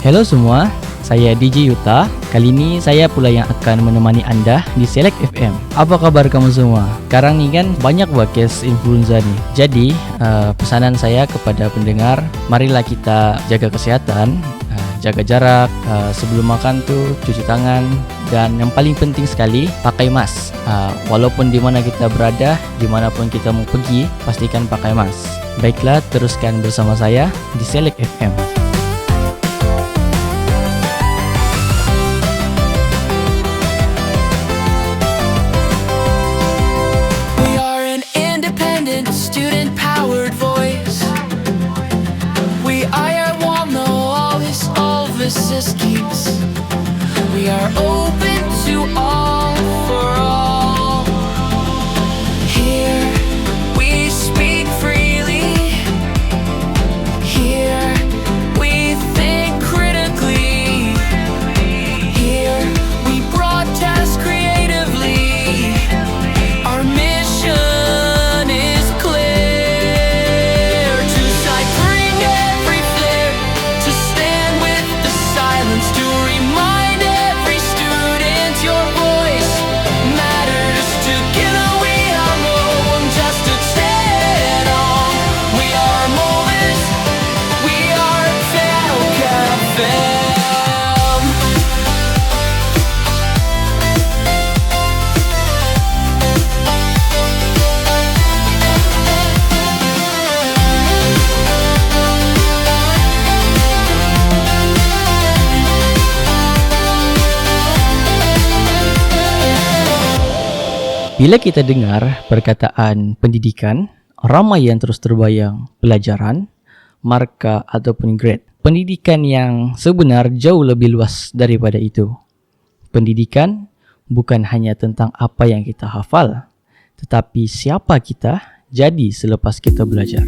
Hello semua, saya DJ Yuta. Kali ini saya pula yang akan menemani anda di Select FM. Apa kabar kamu semua? Sekarang ni kan banyak buat kes influenza ni. Jadi pesanan saya kepada pendengar, marilah kita jaga kesihatan, jaga jarak, sebelum makan tu cuci tangan, dan yang paling penting sekali pakai mask. Walaupun di mana kita berada, dimanapun kita mau pergi, pastikan pakai mask. Baiklah, teruskan bersama saya di Select FM. Schemes. We are open to all for all. Here we speak freely. Here we think critically. Here we broadcast creatively. Our mission is clear. To sight bring every flare. To stand with the silence, to remind every student your voice matters. Together we are more than just a stand on. We are moments, we are Falcon FM. Bila kita dengar perkataan pendidikan, ramai yang terus terbayang pelajaran, markah ataupun grade. Pendidikan yang sebenar jauh lebih luas daripada itu. Pendidikan bukan hanya tentang apa yang kita hafal, tetapi siapa kita jadi selepas kita belajar.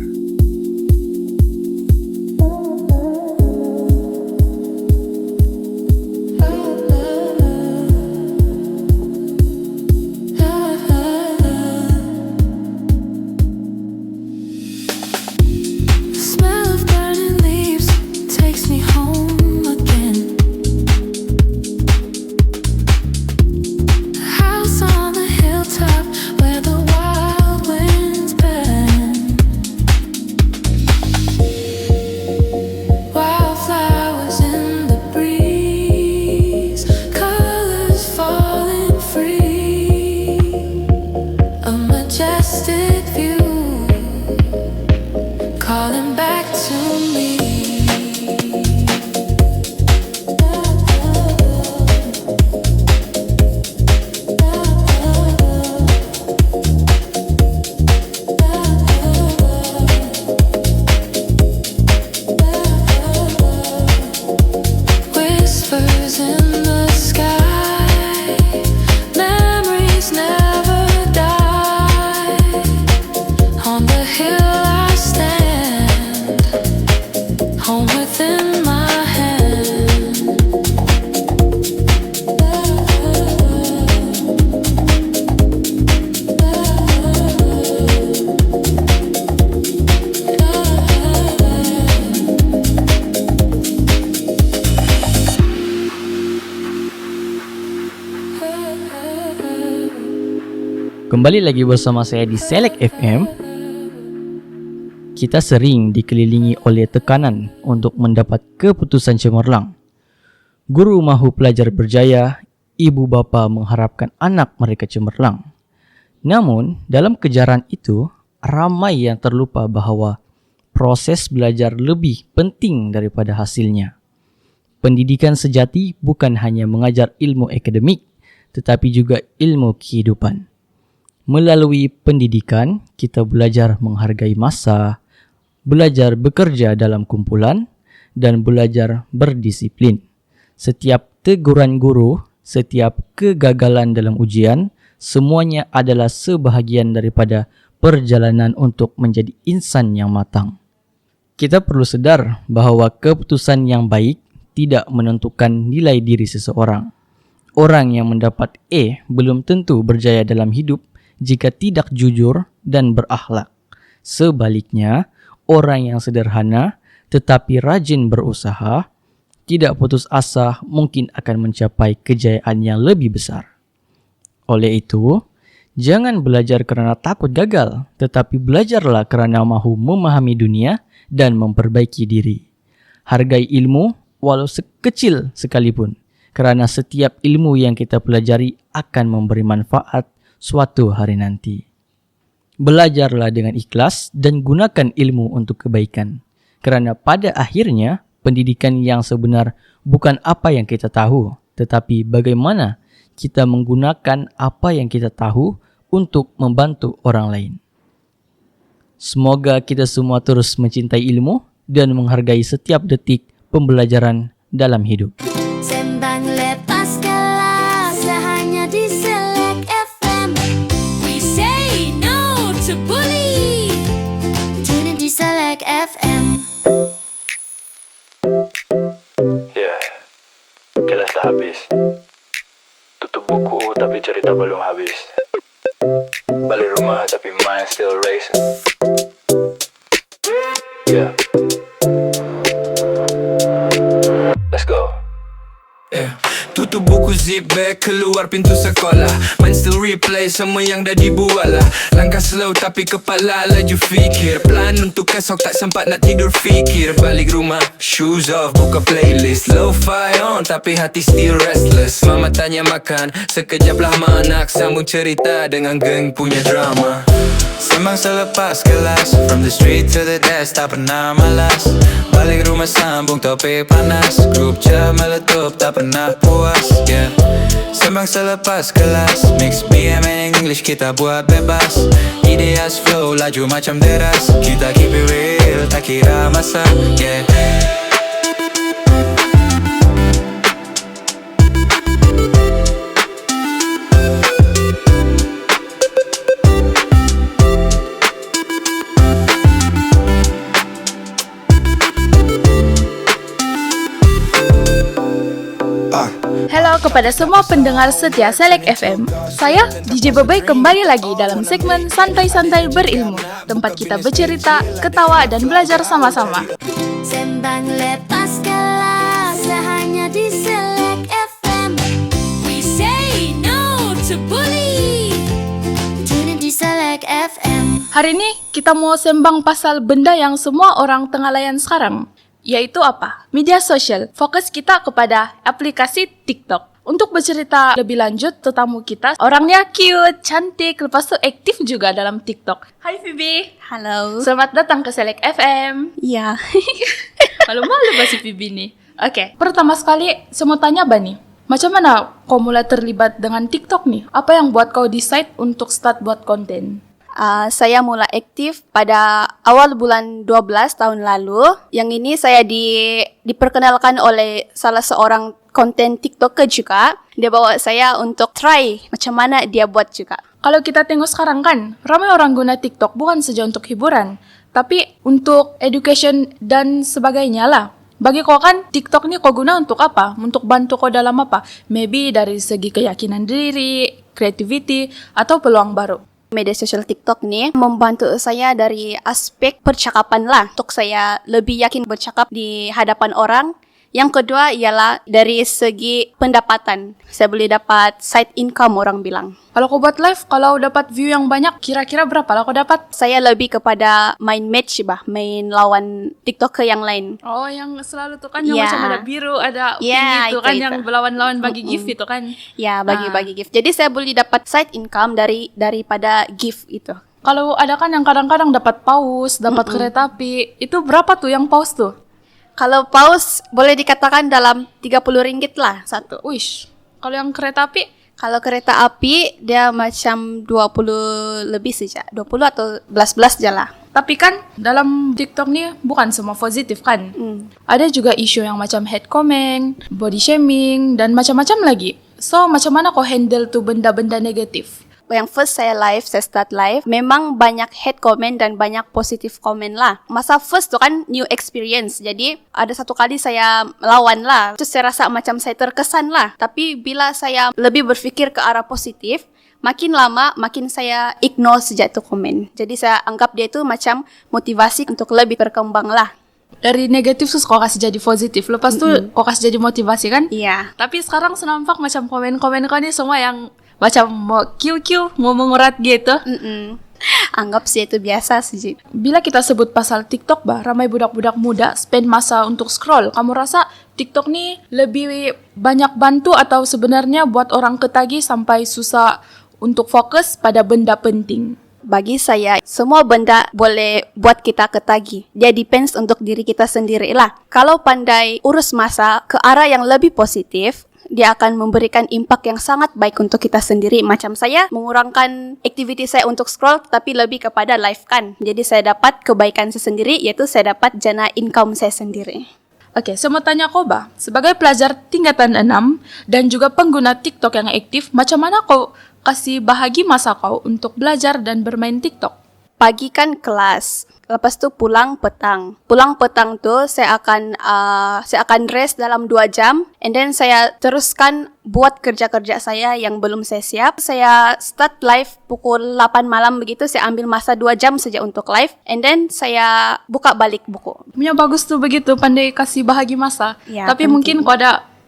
Calling back to me. Whispers in the sky, memories never die. On the hill I stand, home within my hand. Kembali lagi bersama saya di Select FM. Kita sering dikelilingi oleh tekanan untuk mendapat keputusan cemerlang. Guru mahu pelajar berjaya, ibu bapa mengharapkan anak mereka cemerlang. Namun, dalam kejaran itu, ramai yang terlupa bahawa proses belajar lebih penting daripada hasilnya. Pendidikan sejati bukan hanya mengajar ilmu akademik, tetapi juga ilmu kehidupan. Melalui pendidikan, kita belajar menghargai masa, belajar bekerja dalam kumpulan, dan belajar berdisiplin. Setiap teguran guru, setiap kegagalan dalam ujian, semuanya adalah sebahagian daripada perjalanan untuk menjadi insan yang matang. Kita perlu sedar bahawa keputusan yang baik tidak menentukan nilai diri seseorang. Orang yang mendapat A belum tentu berjaya dalam hidup jika tidak jujur dan berakhlak. Sebaliknya, orang yang sederhana tetapi rajin berusaha tidak putus asa mungkin akan mencapai kejayaan yang lebih besar. Oleh itu, jangan belajar kerana takut gagal, tetapi belajarlah kerana mahu memahami dunia dan memperbaiki diri. Hargai ilmu walau sekecil sekalipun, kerana setiap ilmu yang kita pelajari akan memberi manfaat suatu hari nanti. Belajarlah dengan ikhlas dan gunakan ilmu untuk kebaikan, kerana pada akhirnya pendidikan yang sebenar bukan apa yang kita tahu, tetapi bagaimana kita menggunakan apa yang kita tahu untuk membantu orang lain. Semoga kita semua terus mencintai ilmu dan menghargai setiap detik pembelajaran dalam hidup. Sembang lepas kelas hanya di Select FM. We say no to bully. Tune in di Select FM. Yeah, kelas dah habis. Tutup buku tapi cerita belum habis. Balik rumah tapi mind still racing. Yeah. Let's go. Yeah. Tutup buku zip bag, keluar pintu sekolah. Mind still replay semua yang dah dibuat lah. Langkah slow tapi kepala laju fikir. Plan untuk esok tak sempat nak tidur fikir. Balik rumah, shoes off, buka playlist. Lo-fi on tapi hati still restless. Mama tanya makan, sekejap lah mak nak sambung cerita dengan geng punya drama. Sembang selepas kelas, from the street to the desk, tak pernah malas. Balik rumah sambung topik panas. Grup chat meletup, tak pernah puas. Yeah. Sembang selepas kelas, mix BM and English kita buat bebas. Ideas flow laju macam deras. Kita keep it real, tak kira masa. Yeah. Halo kepada semua pendengar setia Select FM. Saya DJ Bebay kembali lagi dalam segmen Santai-Santai Berilmu, tempat kita bercerita, ketawa dan belajar sama-sama. Sembang lepas kelas hanya di Select FM. We say no to bully. Tune in di Select FM. Hari ini kita mau sembang pasal benda yang semua orang tengah layan sekarang, yaitu apa? Media sosial. Fokus kita kepada aplikasi TikTok. Untuk bercerita lebih lanjut, tetamu kita orangnya cute, cantik, lepas tu aktif juga dalam TikTok. Hai Phoebe. Halo. Selamat datang ke Select FM. Ya. Malu-malu bahasa Phoebe ni. Okay, pertama sekali saya mau tanya Bani, macam mana kau mulai terlibat dengan TikTok nih? Apa yang buat kau decide untuk start buat konten? Saya mulai aktif pada awal bulan 12 tahun lalu. Yang ini saya diperkenalkan oleh salah seorang konten TikToker juga. Dia bawa saya untuk try macam mana dia buat juga. Kalau kita tengok sekarang kan, ramai orang guna TikTok bukan saja untuk hiburan, tapi untuk education dan sebagainya lah. Bagi kau kan, TikTok ni kau guna untuk apa? Untuk bantu kau dalam apa? Maybe dari segi keyakinan diri, creativity, atau peluang baru. Media sosial TikTok ni membantu saya dari aspek percakapan lah. Untuk saya lebih yakin bercakap di hadapan orang. Yang kedua ialah dari segi pendapatan. Saya boleh dapat side income orang bilang. Kalau kau buat live, kalau dapat view yang banyak, kira-kira berapa lah kau dapat? Saya lebih kepada main match bah, main lawan TikToker yang lain. Oh, yang selalu tu kan yang macam ada biru, ada pink itu kan itu. yang berlawan-lawan bagi gift itu kan. Ya, bagi gift. Jadi saya boleh dapat side income daripada gift itu. Kalau ada kan yang kadang-kadang dapat paus, dapat kereta api, itu berapa tuh yang paus tuh? Kalau paus boleh dikatakan dalam RM30 lah satu. Wish. Kalau yang kereta api? Kalau kereta api dia macam 20 lebih saja. 20 atau 11 je lah. Tapi kan dalam TikTok ni bukan semua positif kan? Ada juga isu yang macam hate comment, body shaming dan macam-macam lagi. So macam mana kau handle tu benda-benda negatif? Yang first saya start live, memang banyak hate comment dan banyak positif comment lah. Masa first tu kan new experience, jadi ada satu kali saya lawan lah. Terus saya rasa macam saya terkesan lah. Tapi bila saya lebih berfikir ke arah positif, makin lama makin saya ignore sejak tu komen. Jadi saya anggap dia tu macam motivasi untuk lebih berkembang lah. dari negatif terus kau kasih jadi positif. Lepas tuh kau kasih jadi motivasi kan? Iya. Tapi sekarang senampak macam komen-komen kau nih semua yang macam mau QQ, mau mengurat gitu. Anggap sih itu biasa sih. Bila kita sebut pasal TikTok, ramai budak-budak muda spend masa untuk scroll. Kamu rasa TikTok nih lebih banyak bantu atau sebenarnya buat orang ketagi sampai susah untuk fokus pada benda penting? Bagi saya, semua benda boleh buat kita ketagi. Dia depends untuk diri kita sendiri lah. Kalau pandai urus masa ke arah yang lebih positif, dia akan memberikan impact yang sangat baik untuk kita sendiri. Macam saya mengurangkan aktiviti saya untuk scroll, tapi lebih kepada live kan. Jadi saya dapat kebaikan saya sendiri, yaitu saya dapat jana income saya sendiri. Oke, saya mau tanya kau, sebagai pelajar tingkatan 6 dan juga pengguna TikTok yang aktif, macam mana kau kasih bahagi masa kau untuk belajar dan bermain TikTok? Pagi kan kelas, lepas tu pulang petang. Pulang petang tu saya akan rest dalam 2 jam, and then saya teruskan buat kerja-kerja saya yang belum saya siap. Saya start live pukul 8 malam begitu, saya ambil masa 2 jam saja untuk live, and then saya buka balik buku. Punya bagus tuh begitu, pandai kasih bahagi masa. Ya, Tapi mungkin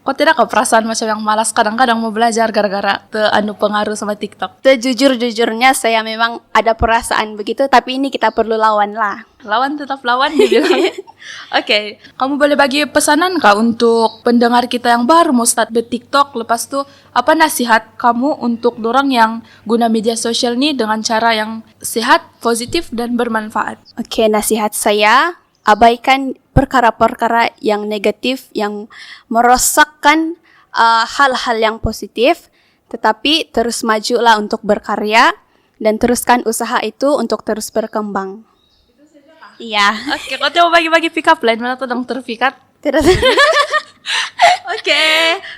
kau tidak ke perasaan macam yang malas kadang-kadang mau belajar gara-gara pengaruh sama TikTok? Sejujur-jujurnya saya memang ada perasaan begitu, tapi ini kita perlu lawan lah. Lawan tetap lawan dibilang. Oke, kamu boleh bagi pesanan kah untuk pendengar kita yang baru mau start di TikTok? Lepas tu apa nasihat kamu untuk dorang yang guna media sosial ni dengan cara yang sehat, positif dan bermanfaat? Oke, nasihat saya, abaikan perkara-perkara yang negatif yang merosakkan hal-hal yang positif, tetapi terus majulah untuk berkarya dan teruskan usaha itu untuk terus berkembang. Iya. Oke, kau coba bagi-bagi pick up line mana tuh dong terpikat? Tidak. Oke,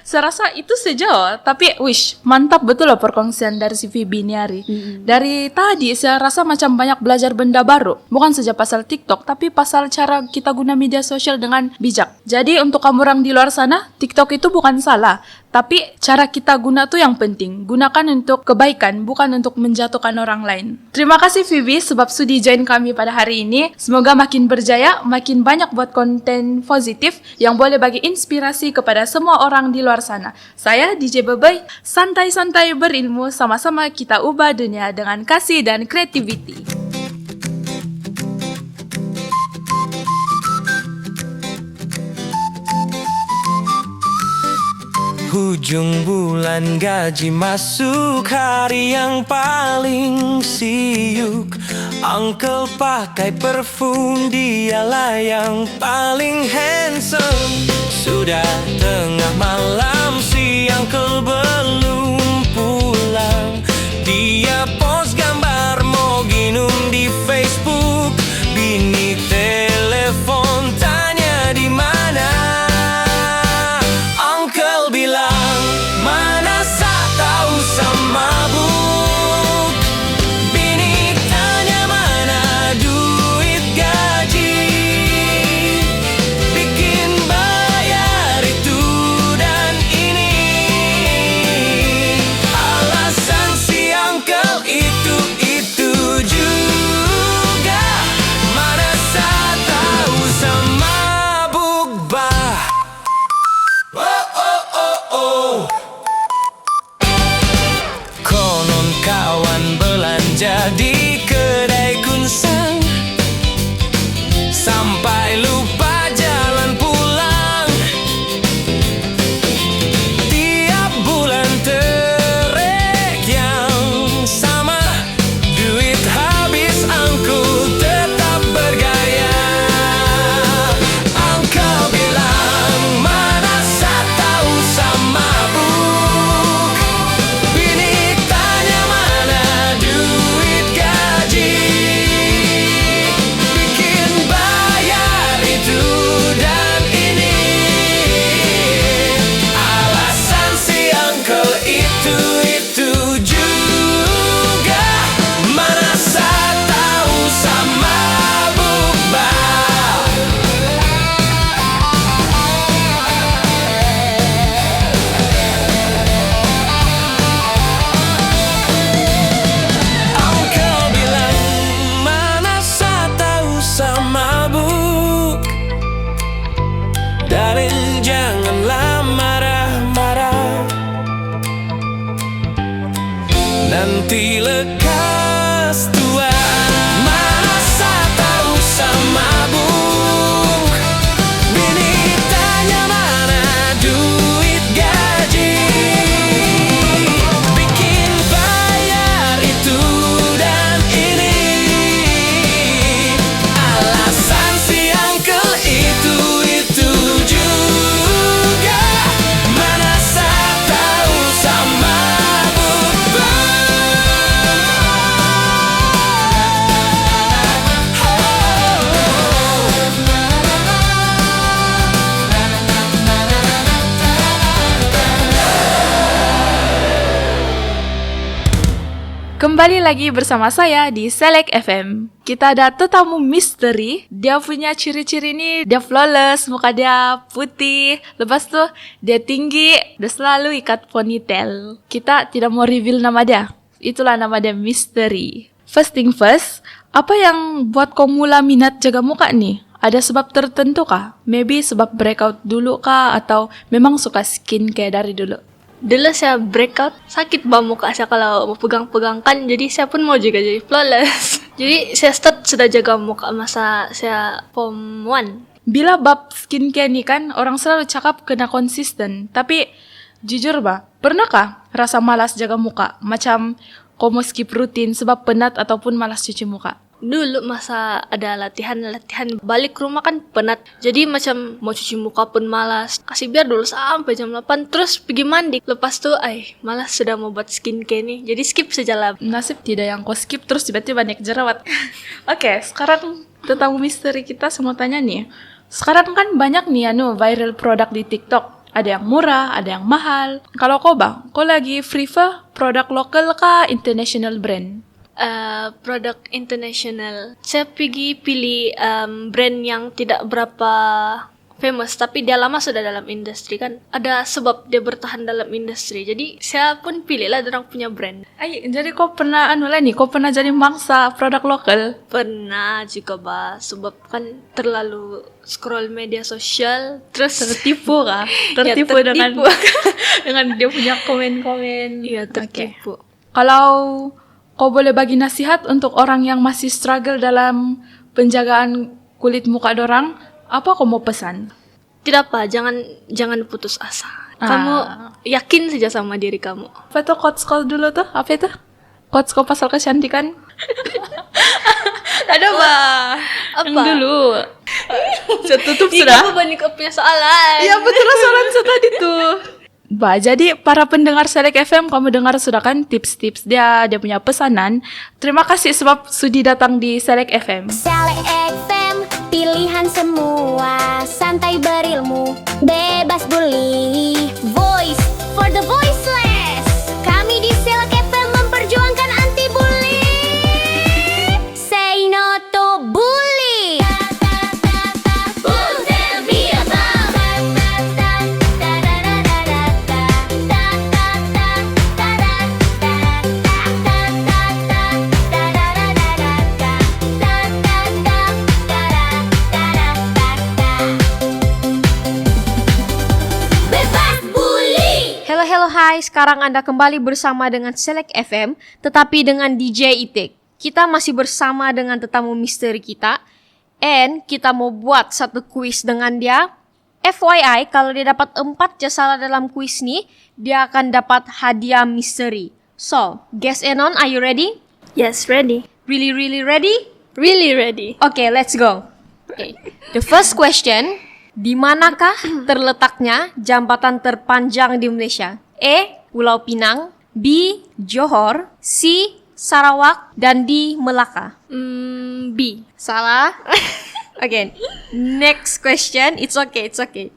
saya rasa itu saja. Tapi, mantap betul loh perkongsian dari si Phoebe ini hari. Dari tadi saya rasa macam banyak belajar benda baru. Bukan saja pasal TikTok, tapi pasal cara kita guna media sosial dengan bijak. Jadi untuk kamu orang di luar sana, TikTok itu bukan salah. Tapi cara kita guna tuh yang penting. Gunakan untuk kebaikan, bukan untuk menjatuhkan orang lain. Terima kasih Phoebe sebab sudi join kami pada hari ini. Semoga makin berjaya, makin banyak buat konten positif yang boleh bagi inspirasi kepada semua orang di luar sana. Saya DJ Bebey, santai-santai berilmu, sama-sama kita ubah dunia dengan kasih dan creativity. Hujung bulan gaji masuk, hari yang paling siuk. Uncle pakai parfum, dialah yang paling handsome. Sudah tengah malam, si uncle belum pulang. Dia post gambar mau ginum di Facebook. Bini telepon tanya di mana. Uncle bilang mana sak tahu sama buk. Bini tanya mana duit gaji. Bikin bayar itu dah nanti lekas tua. Masa tak usah mabuk, bini tanya mana duit gaji, bikin bayar itu dan ini. Alasan si uncle itu juga. Mana saya tahu sama Kembali lagi bersama saya di Select FM. Kita ada tetamu misteri. Dia punya ciri-ciri ini, dia flawless, muka dia putih, lepas tuh dia tinggi, dia selalu ikat ponytail. Kita tidak mau reveal nama dia. Itulah nama dia, misteri. First thing first, apa yang buat kau mula minat jaga muka nih? Ada sebab tertentu kah? Maybe sebab breakout dulu kah? Atau memang suka skincare dari dulu? Dulu saya breakout, sakit muka saya kalau mau pegang-pegangkan, jadi saya pun mau juga jadi flawless. Jadi saya start sudah jaga muka masa saya form 1. Bila bab skincare nih kan, orang selalu cakap kena konsisten. Tapi jujur pernahkah rasa malas jaga muka? Macam kau mau skip rutin sebab penat ataupun malas cuci muka? Dulu masa ada latihan balik rumah kan penat. Jadi macam mau cuci muka pun malas. Kasih biar dulu sampai jam 8 terus pergi mandi. Lepas tuh malas sudah mau buat skincare nih. Jadi skip sajalah. Nasib tidak yang kau skip terus tiba-tiba naik jerawat. Oke, sekarang tetamu misteri kita semua tanya nih. Sekarang kan banyak nih viral produk di TikTok. Ada yang murah, ada yang mahal. Kalau kau kau lagi prefer produk lokal kah international brand? Produk international. Saya pilih brand yang tidak berapa famous tapi dia lama sudah dalam industri kan. Ada sebab dia bertahan dalam industri. Jadi saya pun pilihlah orang punya brand. Jadi kau pernah kau pernah jadi mangsa produk lokal? Pernah juga sebab kan terlalu scroll media sosial terus tertipu kah? Tertipu, ya, dengan dengan dia punya komen-komen. Iya, tertipu. Kalau kau boleh bagi nasihat untuk orang yang masih struggle dalam penjagaan kulit muka dorang, apa kau mau pesan? Tidak apa, jangan putus asa. Kamu yakin saja sama diri kamu. Apa tuh quotes kau dulu tuh? Apa itu? Quotes kau pasal kecantikan? Ada apa? Yang dulu. Saya tutup sudah. Kamu banyak punya soalan. Iya betul soalan tadi tuh. Jadi para pendengar Select FM, kamu dengar sudah kan tips-tips dia punya pesanan. Terima kasih sebab sudi datang di Select FM. Select FM, pilihan semua, santai berilmu, bebas bully. Voice for the voiceless. Kami di Select FM memperjuangkan anti bully. Say no to bully. Halo hai, sekarang Anda kembali bersama dengan Select FM, tetapi dengan DJ Itik. Kita masih bersama dengan tetamu misteri kita, and kita mau buat satu kuis dengan dia. FYI, kalau dia dapat 4 salah dalam kuis nih, dia akan dapat hadiah misteri. So, guess and on, are you ready? Yes, ready. Really ready? Really ready. Okay, let's go. Okay. The first question, di manakah terletaknya jambatan terpanjang di Indonesia? A. Pulau Pinang, B. Johor, C. Sarawak, dan D. Melaka. B. Salah. Again. Next question. It's okay.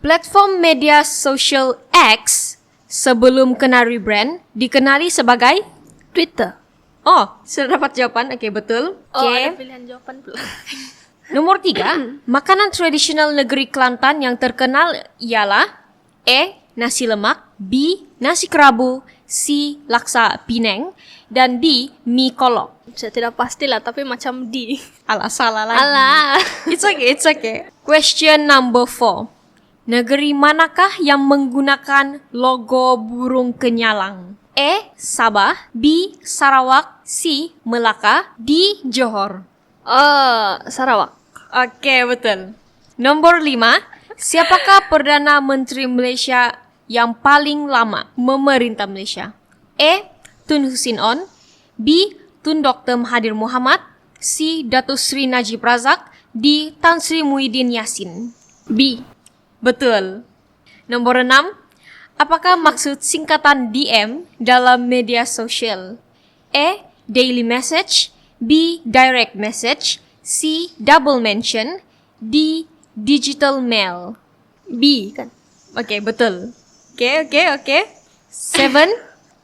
Platform media social X sebelum kena rebrand dikenali sebagai Twitter. Oh, sudah dapat jawaban. Oke, betul. Oh, Oke. ada pilihan jawaban belum? Nomor 3, makanan tradisional negeri Kelantan yang terkenal ialah A. Nasi lemak, B. Nasi kerabu, C. Laksa Pineng, dan D. Mie kolok. Saya tidak pastilah, tapi macam D. Alah, salah lagi. Alah. It's okay. Question number 4. Negeri manakah yang menggunakan logo burung kenyalang? E. Sabah, B. Sarawak, C. Melaka, D. Johor. Sarawak. Oke, betul. Nomor 5. Siapakah Perdana Menteri Malaysia yang paling lama memerintah Malaysia? E. Tun Hussein On, B. Tun Dr. Mahathir Mohamad, C. Datuk Seri Najib Razak, D. Tan Sri Muhyiddin Yassin. B. Betul. Nomor 6. Apakah maksud singkatan DM dalam media sosial? E. Daily message, B. Direct message, C. Double mention, D. Digital mail. B kan? Oke, betul. Oke. 7.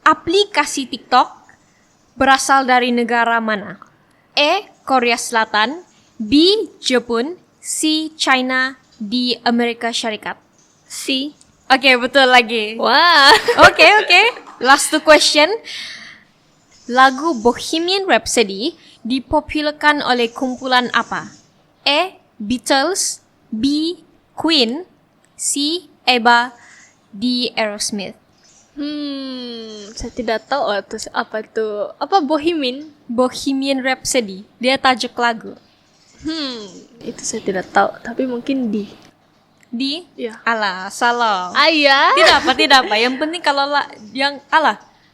Aplikasi TikTok berasal dari negara mana? E. Korea Selatan, B. Jepun, C. China, D. Amerika Syarikat. C. Oke, betul lagi. Wah. Oke. Last two question. Lagu Bohemian Rhapsody dipopulerkan oleh kumpulan apa? E. Beatles, B. Queen, C. ABBA, D. Aerosmith. Saya tidak tahu apa itu. Apa Bohemian? Bohemian Rhapsody. Dia tajuk lagu. Itu saya tidak tahu, tapi mungkin D. D? Ya. Alah, salah. Ayah. Tidak apa. Yang penting kalau yang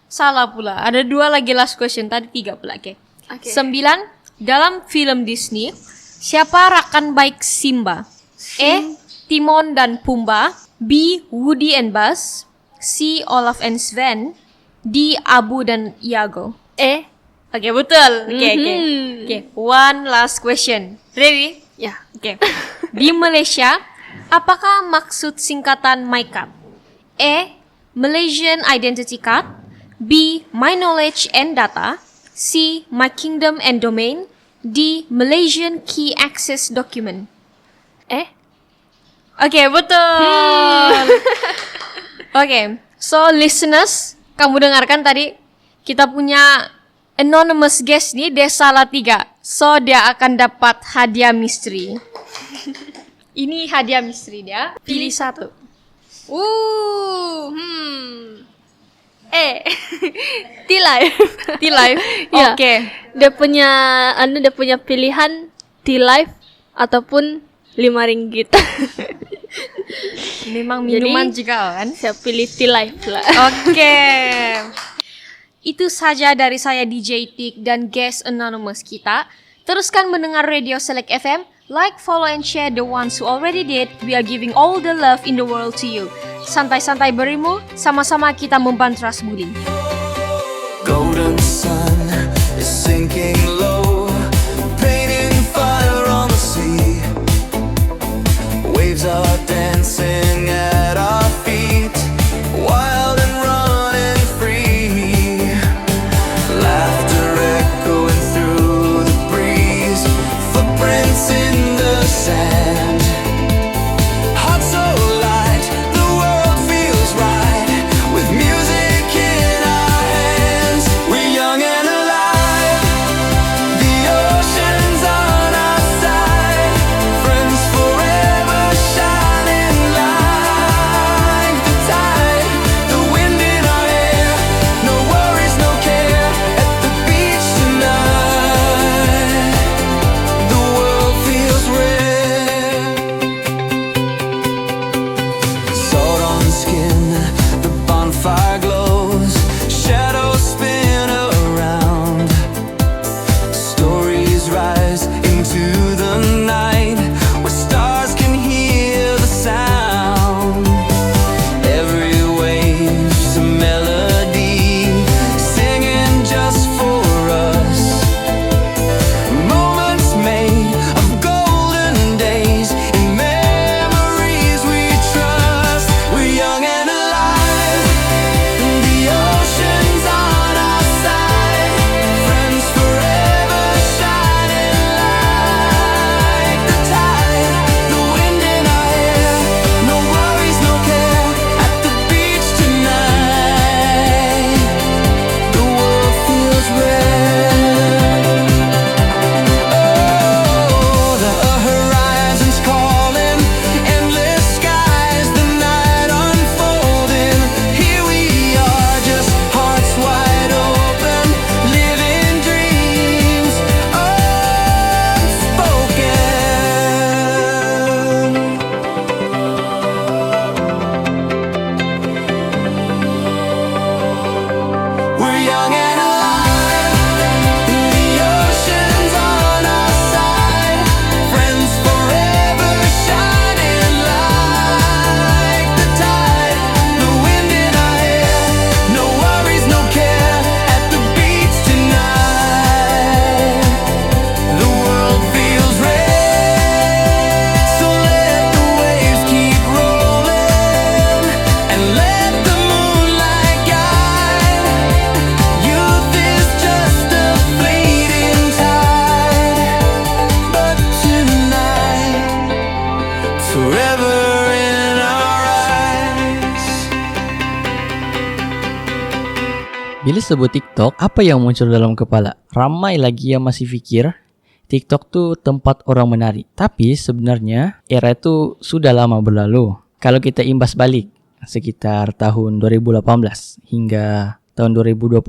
salah pula. Ada 2 lagi last question. Tadi 3 pula. Oke. 9. Dalam film Disney, siapa rakan baik Simba? E. Timon dan Pumbaa, B. Woody and Buzz, C. Olaf and Sven, D. Abu dan Iago. E. Oke, betul. Oke. One last question. Ready? Ya. Oke. Di Malaysia, apakah maksud singkatan MyCard? E. Malaysian Identity Card, B. My Knowledge and Data, C. My Kingdom and Domain, D. Malaysian Key Access Document. Oke, betul. Oke, so listeners, kamu dengarkan tadi kita punya anonymous guest nih, dia salah 3. So dia akan dapat hadiah misteri. Ini hadiah misteri dia. Pilih 1. T-Life. T-Life. Ya. Oke. Dia punya pilihan T-Life ataupun RM5. Memang minuman Jadi, juga kan? Saya pilih T-Life lah. Oke. Itu saja dari saya DJ Tik dan guest anonymous kita. Teruskan mendengar Radio Select FM. Like, follow, and share the ones who already did. We are giving all the love in the world to you. Santai-santai berimu, sama-sama kita membantras bullying. Golden sun is sinking low, painting fire on the sea. Waves are dancing at our feet, wild and running free. Laughter echoing through the breeze, footprints in the sand. Heart so light, the world feels right, with music in our hands. We're young and alive, the ocean's on our side, friends forever shining light. Bila sebut TikTok, apa yang muncul dalam kepala? Ramai lagi yang masih fikir TikTok tu tempat orang menari. Tapi sebenarnya era itu sudah lama berlalu. Kalau kita imbas balik sekitar tahun 2018 hingga tahun 2020,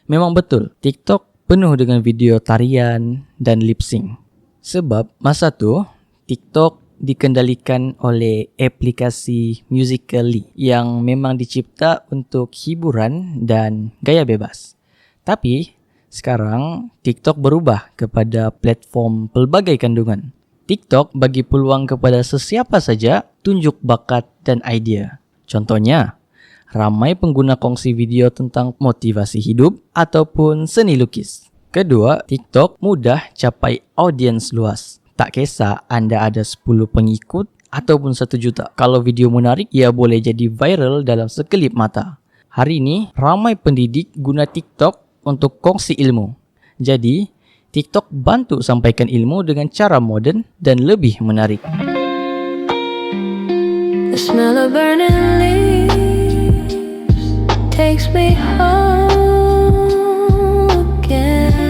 memang betul TikTok penuh dengan video tarian dan lip sync. Sebab masa tu TikTok dikendalikan oleh aplikasi Musical.ly yang memang dicipta untuk hiburan dan gaya bebas. Tapi sekarang TikTok berubah kepada platform pelbagai kandungan. TikTok bagi peluang kepada sesiapa saja tunjuk bakat dan idea. Contohnya, ramai pengguna kongsi video tentang motivasi hidup ataupun seni lukis. Kedua, TikTok mudah capai audiens luas. Tak kisah anda ada 10 pengikut ataupun 1 juta. Kalau video menarik, ia boleh jadi viral dalam sekelip mata. Hari ini, ramai pendidik guna TikTok untuk kongsi ilmu. Jadi, TikTok bantu sampaikan ilmu dengan cara moden dan lebih menarik. The smell of burning leaves takes me home again.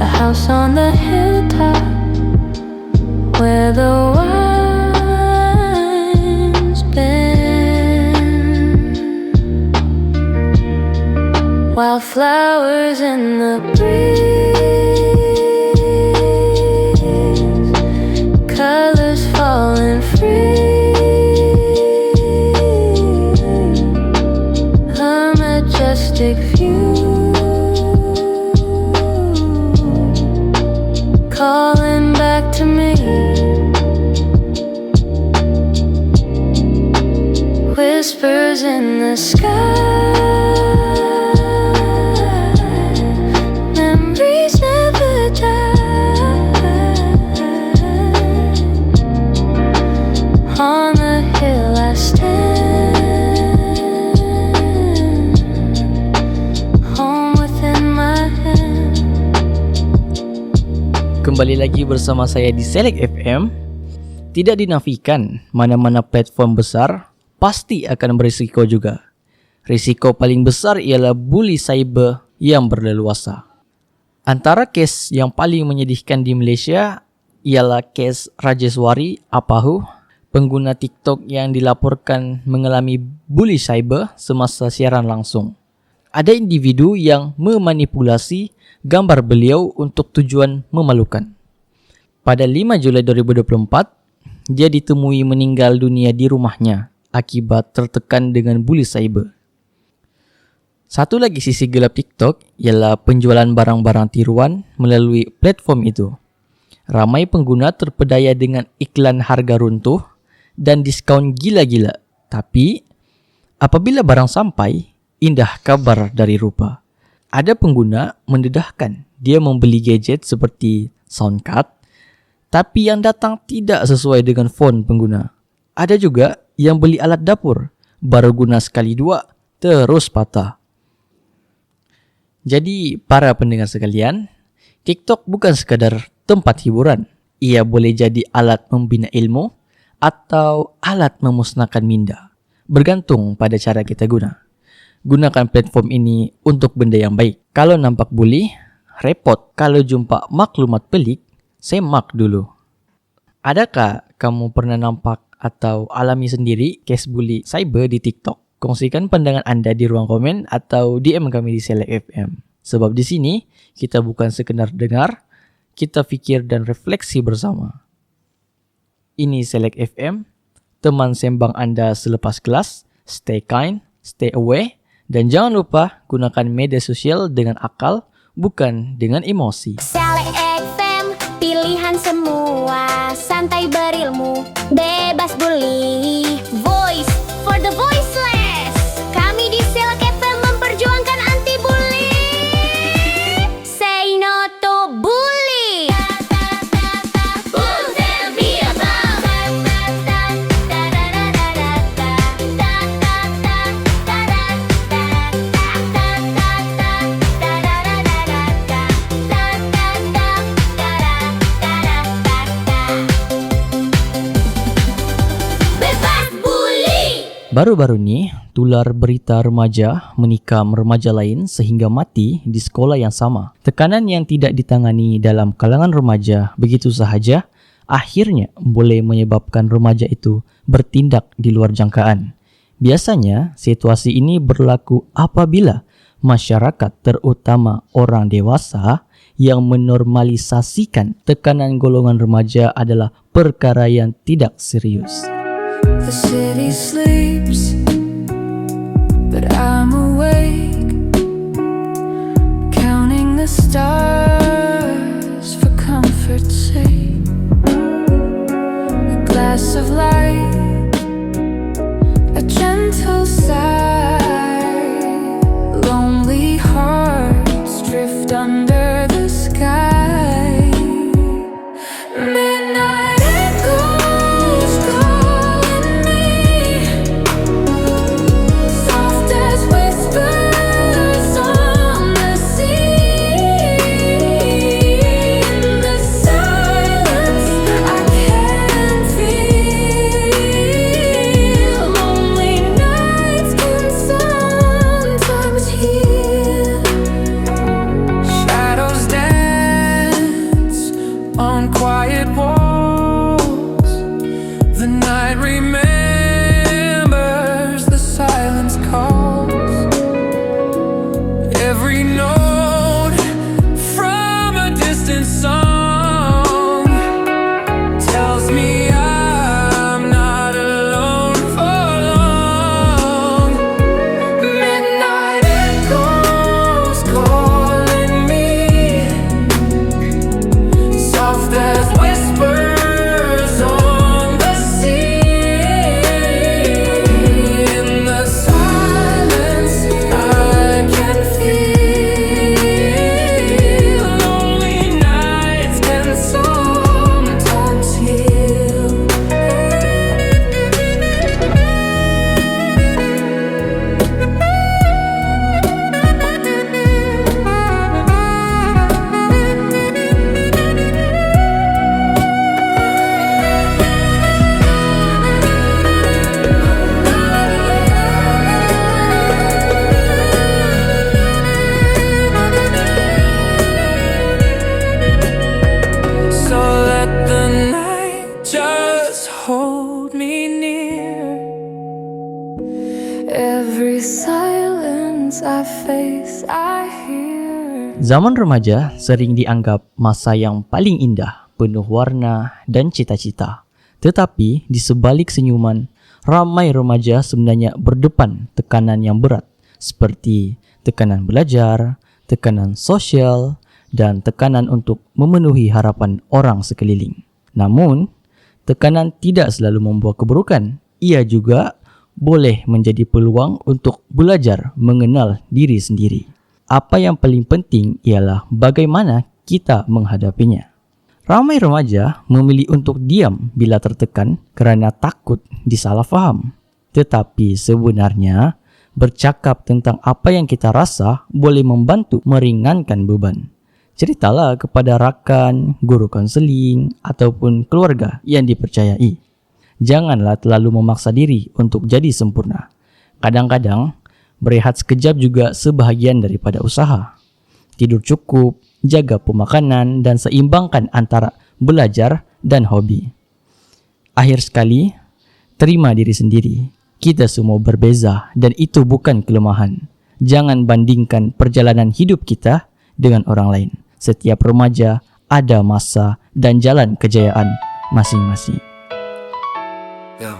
A house on the hilltop where the wine's been. Wildflowers in the breeze, colors falling free. A majestic view calling back to me. Whispers in the sky, memories never die. On the hill I stand, home within my hand. Kembali lagi bersama saya di Select FM. Tidak dinafikan mana-mana platform besar pasti akan berisiko juga. Risiko paling besar ialah bully cyber yang berleluasa. Antara kes yang paling menyedihkan di Malaysia ialah kes Rajeswari Apahu, pengguna TikTok yang dilaporkan mengalami bully cyber semasa siaran langsung. Ada individu yang memanipulasi gambar beliau untuk tujuan memalukan. Pada 5 Julai 2024, dia ditemui meninggal dunia di rumahnya akibat tertekan dengan bully cyber. Satu lagi sisi gelap TikTok ialah penjualan barang-barang tiruan melalui platform itu. Ramai pengguna terpedaya dengan iklan harga runtuh dan diskaun gila-gila. Tapi, apabila barang sampai, indah kabar dari rupa. Ada pengguna mendedahkan dia membeli gadget seperti sound card, tapi yang datang tidak sesuai dengan font pengguna. Ada juga yang beli alat dapur, baru guna sekali dua, terus patah. Jadi, para pendengar sekalian, TikTok bukan sekadar tempat hiburan. Ia boleh jadi alat membina ilmu atau alat memusnahkan minda. Bergantung pada cara kita guna. Gunakan platform ini untuk benda yang baik. Kalau nampak bully, repot. Kalau jumpa maklumat pelik, semak dulu. Adakah kamu pernah nampak atau alami sendiri kes bully cyber di TikTok? Kongsikan pandangan anda di ruang komen atau DM kami di Select FM. Sebab di sini, kita bukan sekedar dengar, kita fikir dan refleksi bersama. Ini Select FM, teman sembang anda selepas kelas. Stay kind, stay away. Dan jangan lupa gunakan media sosial dengan akal, bukan dengan emosi. Select FM, pilihan semua, santai berilmu, bebas bully. Voice for the voiceless. Kami di Select FM memperjuangkan anti bully. Say no to bully. Will there be a bebas bully. Baru-baru ni, tular berita remaja menikam remaja lain sehingga mati di sekolah yang sama. Tekanan yang tidak ditangani dalam kalangan remaja begitu sahaja akhirnya boleh menyebabkan remaja itu bertindak di luar jangkaan. Biasanya, situasi ini berlaku apabila masyarakat, terutama orang dewasa, yang menormalisasikan tekanan golongan remaja adalah perkara yang tidak serius. The city sleeps, but I'm awake, counting the stars for comfort's sake. A glass of light, a gentle sigh, lonely hearts drift under the sky. Midnight echoes calling me, soft as whispers on the sea. In the silence I can feel, lonely nights can sometimes heal. Shadows dance on quiet walls. The night remembers, the silence calls. Every note from a distant song tells me I'm not alone for long. Midnight echoes calling me, soft as whispers on the sea. In the silence I can feel, lonely nights can sometimes heal. So let the night just hold me near. Every silence I face, I hear. Zaman remaja sering dianggap masa yang paling indah, penuh warna dan cita-cita. Tetapi di sebalik senyuman, ramai remaja sebenarnya berdepan tekanan yang berat seperti tekanan belajar, tekanan sosial, dan tekanan untuk memenuhi harapan orang sekeliling. Namun, tekanan tidak selalu membawa keburukan. Ia juga boleh menjadi peluang untuk belajar mengenal diri sendiri. Apa yang paling penting ialah bagaimana kita menghadapinya. Ramai remaja memilih untuk diam bila tertekan kerana takut disalah faham. Tetapi sebenarnya, bercakap tentang apa yang kita rasa boleh membantu meringankan beban. Ceritalah kepada rakan, guru konseling ataupun keluarga yang dipercayai. Janganlah terlalu memaksa diri untuk jadi sempurna. Kadang-kadang, berehat sekejap juga sebahagian daripada usaha. Tidur cukup, jaga pemakanan dan seimbangkan antara belajar dan hobi. Akhir sekali, terima diri sendiri. Kita semua berbeza dan itu bukan kelemahan. Jangan bandingkan perjalanan hidup kita dengan orang lain. Setiap remaja ada masa dan jalan kejayaan masing-masing. Yo,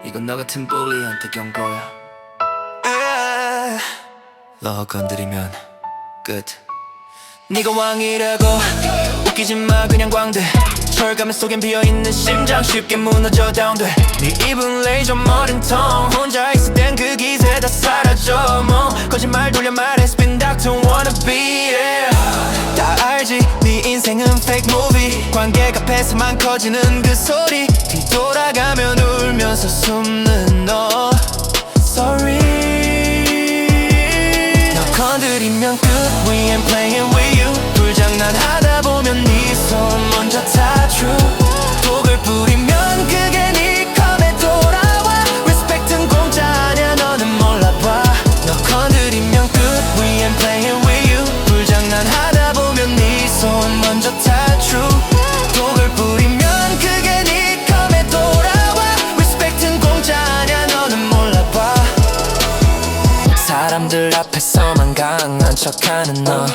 이건 나 같은 bully한테 경고야. 너 건드리면 끝. 네가 왕이라고 웃기지 마 그냥 광대. 철가면 속엔 비어있는 심장 쉽게 무너져 down 돼. 네 입은 레이저 머린 통 혼자 있을 땐 그 기세 다 사라져. 뭐 거짓말 돌려 말해 spin doctor wannabe yeah. 다 알지 네 인생은 fake movie. 관계가 패스만 커지는 그 소리. 뒤돌아가면 울면서 숨는 너 sorry. 너 건드리면 끝 we ain't playing with you. 불장난하다 보면 네 손 먼저 다 true. 독을 뿌리면 그게 네 컷. 척하는 너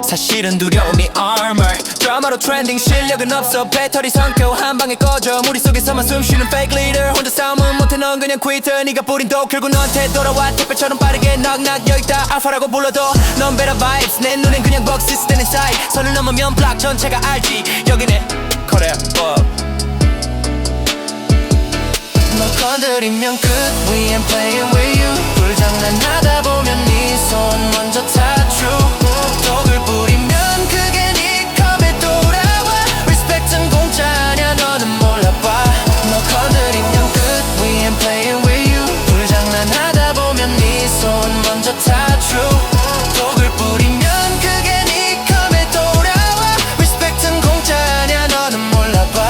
사실은 두려움이 armor 드라마로 트렌딩 실력은 없어 배터리 성격 한 방에 꺼져 무리 속에서만 숨쉬는 fake leader 혼자 싸움은 못해 넌 그냥 quitter 네가 뿌린 독 결국 너한테 돌아와 택배처럼 빠르게 knock knock 여기 있다 알파라고 불러도 넌 better vibes 내 눈엔 그냥 boxes stand inside 선을 넘으면 블락 전체가 알지 여기는 Korea 너 건드리면 끝 We ain't playing with you 불장난하다 보면 네 손 먼저 타주 독을 뿌리면 그게 네 컵에 돌아와 Respect은 공짜냐 너는 몰라봐 너 건드리면 끝 We ain't playing with you 불장난하다 보면 네 손 먼저 타주 독을 뿌리면 그게 네 컵에 돌아와 Respect은 공짜냐 너는 몰라봐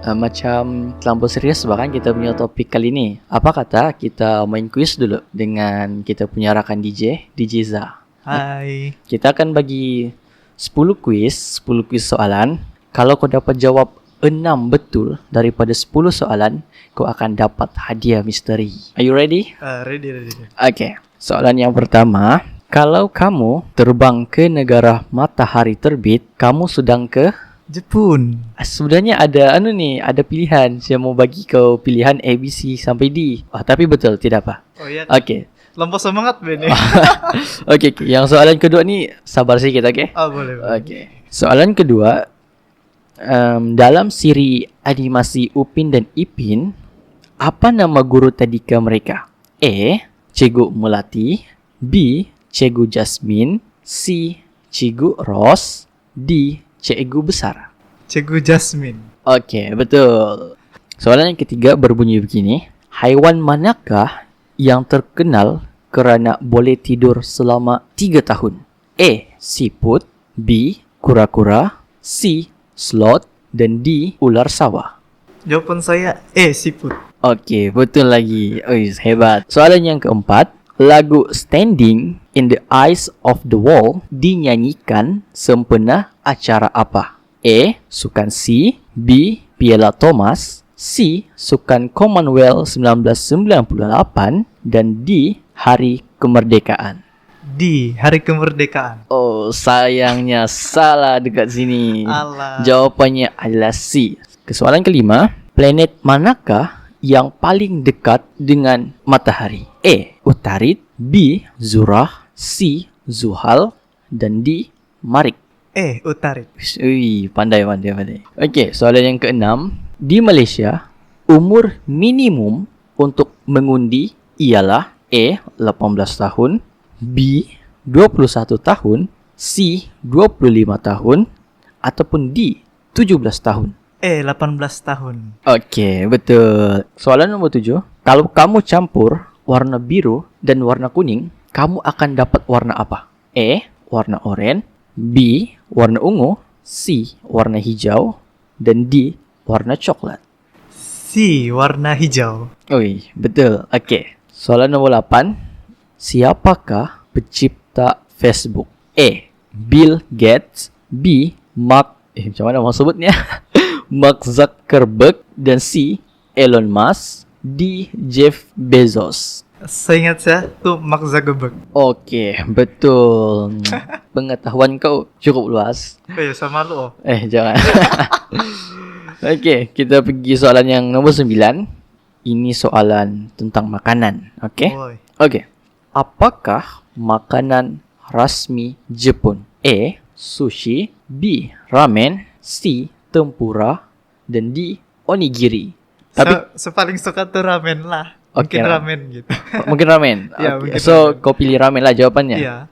Macam terlampau serius bahkan kita punya topik kali ni. Apa kata kita main quiz dulu dengan kita punya rakan DJ Za. Hai. Kita akan bagi 10 quiz soalan. Kalau kau dapat jawab 6 betul daripada 10 soalan, kau akan dapat hadiah misteri. Are you ready? Ready. Okay. Soalan yang pertama, kalau kamu terbang ke negara matahari terbit, kamu sedang ke Jepun. Sebenarnya ada ada pilihan. Saya mau bagi kau pilihan A, B, C sampai D. Tapi betul, tidak apa. Oh iya. Okey. Lampau semangat Ben. Okey, yang soalan kedua ni sabar sikit, okey? Boleh. Okey. Soalan kedua, dalam siri animasi Upin dan Ipin, apa nama guru tadika mereka? A. Cikgu Melati, B. Cikgu Jasmine, C. Cikgu Ros, D. Cikgu Besar. Cikgu Jasmine. Okey, betul. Soalan yang ketiga berbunyi begini. Haiwan manakah yang terkenal kerana boleh tidur selama 3 tahun? A. Siput, B. Kura-kura, C. Sloth dan D. Ular sawah. Jawapan saya siput. Okey, betul lagi. Hebat. Soalan yang keempat. Lagu Standing in the Eyes of the Wall dinyanyikan sempena acara apa? A. Sukan C, B. Piala Thomas, C. Sukan Commonwealth 1998 dan D. Hari Kemerdekaan. D. Hari Kemerdekaan. Oh, sayangnya salah dekat sini. Alah. Jawapannya adalah C. Soalan kelima, planet manakah yang paling dekat dengan matahari? A. Utarid, B. Zurah, C. Zuhal dan D. Marik. Utarid. Pandai. Okey, soalan yang keenam. Di Malaysia, umur minimum untuk mengundi ialah A. 18 tahun, B. 21 tahun, C. 25 tahun ataupun D. 17 tahun. 18 tahun. Okey, betul. Soalan nombor 7. Kalau kamu campur warna biru dan warna kuning, kamu akan dapat warna apa? A. Warna oranye, B. Warna ungu, C. Warna hijau dan D. Warna coklat. C. Warna hijau. Betul. Okey. Soalan nombor 8. Siapakah pencipta Facebook? A. Bill Gates, B. Mark macam mana mau sebutnya? Mark Zuckerberg dan C. Elon Musk, D. Jeff Bezos. Saya ingat tu Mark Zuckerberg. Okey, betul. Pengetahuan kau cukup luas. Sama lu. Jangan. Okey, kita pergi soalan yang nombor 9. Ini soalan tentang makanan. Okey. Apakah makanan rasmi Jepun? A. Sushi, B. Ramen, C. Tempura dan D. Onigiri. Tapi saya paling suka tuh ramen lah. Mungkin ramen gitu. Mungkin ramen. Ya, mungkin so ramen. Kau pilih ramen lah jawapannya. Iya.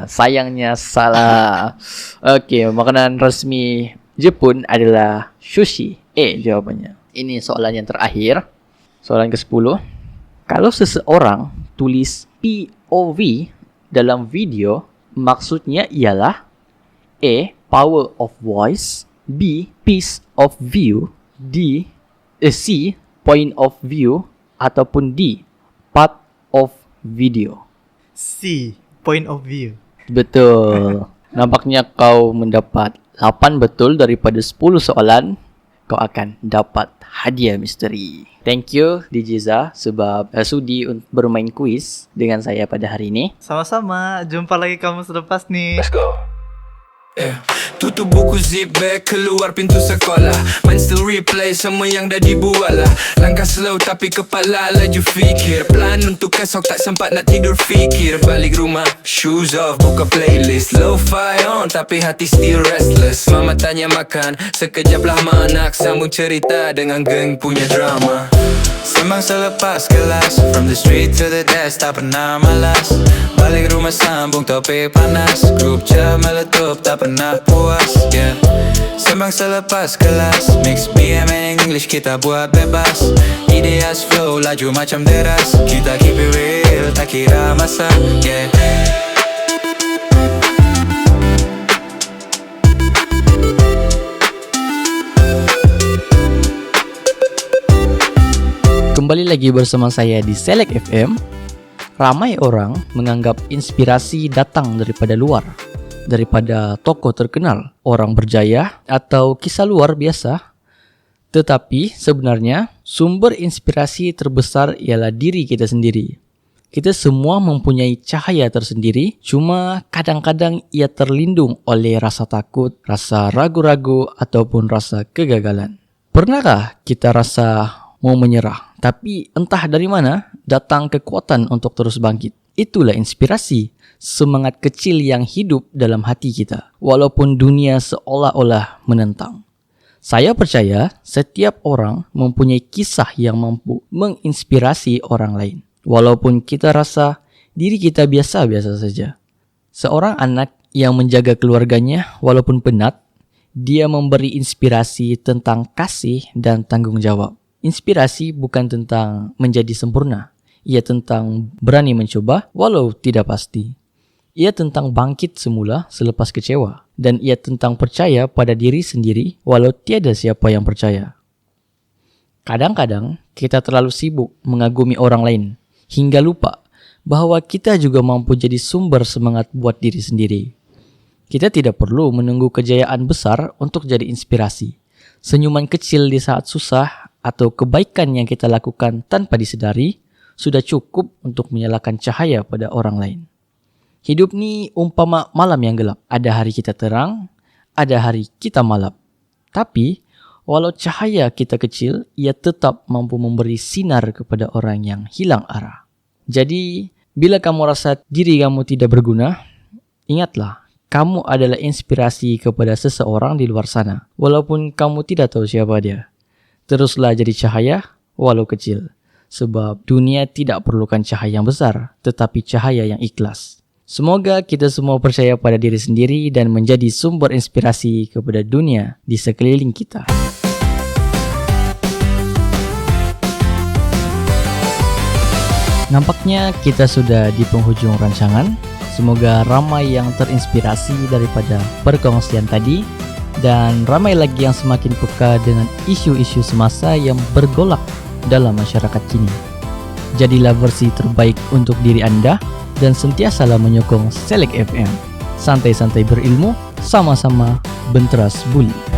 Sayangnya salah. Okey, makanan resmi Jepun adalah sushi. Jawabannya. Ini soalan yang terakhir. Soalan ke-10. Kalau seseorang tulis POV dalam video, maksudnya ialah A. Power of voice, B. Piece of view, C. Point of view ataupun D. Part of video. C. point of view. Betul. Nampaknya kau mendapat 8 betul daripada 10 soalan. Kau akan dapat hadiah misteri. Thank you DJ Za sebab sudi untuk bermain kuis dengan saya pada hari ini. Sama-sama, jumpa lagi kamu selepas nih. Let's go. Yeah. Tutup buku zip bag, keluar pintu sekolah. Main still replay semua yang dah dibuat lah. Langkah slow tapi kepala laju fikir. Plan untuk esok tak sempat nak tidur fikir. Balik rumah, shoes off, buka playlist. Lo-fi on tapi hati still restless. Mama tanya makan, sekejap lah anak sambung cerita dengan geng punya drama. Sembang selepas kelas, from the street to the desk, tak pernah malas. Balik rumah sambung topik panas. Grup chat meletup tak pernah puas, yeah. Sembang selepas kelas, mix BM and English kita buat bebas. Ideas flow laju macam deras. Kita keep it real, tak kira masa, yeah. Kembali lagi bersama saya di Select FM. Ramai orang menganggap inspirasi datang daripada luar, daripada tokoh terkenal, orang berjaya atau kisah luar biasa. Tetapi sebenarnya sumber inspirasi terbesar ialah diri kita sendiri. Kita semua mempunyai cahaya tersendiri, cuma kadang-kadang ia terlindung oleh rasa takut, rasa ragu-ragu ataupun rasa kegagalan. Pernahkah kita rasa mau menyerah, tapi entah dari mana datang kekuatan untuk terus bangkit? Itulah inspirasi, semangat kecil yang hidup dalam hati kita, walaupun dunia seolah-olah menentang. Saya percaya setiap orang mempunyai kisah yang mampu menginspirasi orang lain, walaupun kita rasa diri kita biasa-biasa saja. Seorang anak yang menjaga keluarganya walaupun penat, dia memberi inspirasi tentang kasih dan tanggung jawab. Inspirasi bukan tentang menjadi sempurna. Ia tentang berani mencoba walau tidak pasti. Ia tentang bangkit semula selepas kecewa. Dan ia tentang percaya pada diri sendiri walau tiada siapa yang percaya. Kadang-kadang kita terlalu sibuk mengagumi orang lain hingga lupa bahawa kita juga mampu jadi sumber semangat buat diri sendiri. Kita tidak perlu menunggu kejayaan besar untuk jadi inspirasi. Senyuman kecil di saat susah atau kebaikan yang kita lakukan tanpa disedari sudah cukup untuk menyalakan cahaya pada orang lain. Hidup ni umpama malam yang gelap. Ada hari kita terang, ada hari kita malap. Tapi walau cahaya kita kecil, ia tetap mampu memberi sinar kepada orang yang hilang arah. Jadi, bila kamu rasa diri kamu tidak berguna, ingatlah, kamu adalah inspirasi kepada seseorang di luar sana, walaupun kamu tidak tahu siapa dia. Teruslah jadi cahaya, walau kecil. Sebab dunia tidak perlukan cahaya yang besar, tetapi cahaya yang ikhlas. Semoga kita semua percaya pada diri sendiri dan menjadi sumber inspirasi kepada dunia di sekeliling kita. Nampaknya kita sudah di penghujung rancangan. Semoga ramai yang terinspirasi daripada perkongsian tadi dan ramai lagi yang semakin peka dengan isu-isu semasa yang bergolak dalam masyarakat kini. Jadilah versi terbaik untuk diri anda dan sentiasalah menyokong Select FM. Santai-santai berilmu, sama-sama benteras buli.